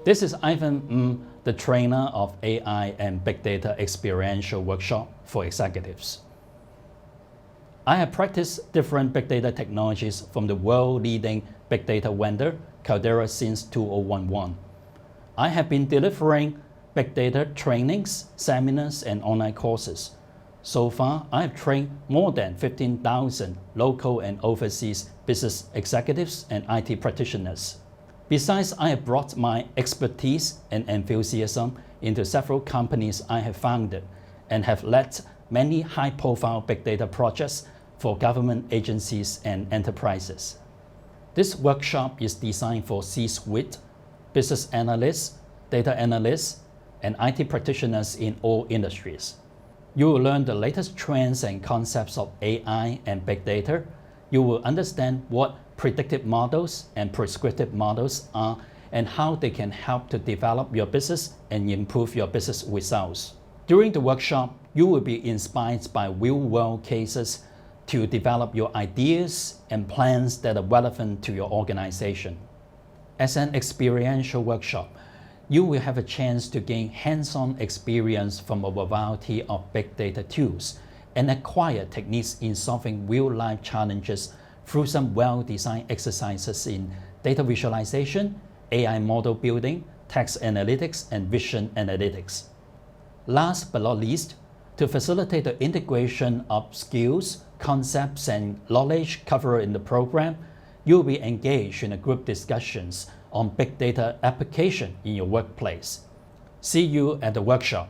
This is Ivan, the trainer of AI and Big Data Experiential Workshop for Executives. I have practiced different big data technologies from the world-leading big data vendor, Caldera, since 2011. I have been delivering big data trainings, seminars, and online courses. So far, I have trained more than 15,000 local and overseas business executives and IT practitioners. Besides, I have brought my expertise and enthusiasm into several companies I have founded and have led many high-profile big data projects for government agencies and enterprises. This workshop is designed for C-suite, business analysts, data analysts, and IT practitioners in all industries. You will learn the latest trends and concepts of AI and big data. You will understand what predictive models and prescriptive models are and how they can help to develop your business and improve your business results. During the workshop, you will be inspired by real-world cases to develop your ideas and plans that are relevant to your organization. As an experiential workshop, you will have a chance to gain hands-on experience from a variety of big data tools and acquire techniques in solving real-life challenges through some well-designed exercises in data visualization, AI model building, text analytics, and vision analytics. Last but not least, to facilitate the integration of skills, concepts, and knowledge covered in the program, you will be engaged in group discussions on big data application in your workplace. See you at the workshop.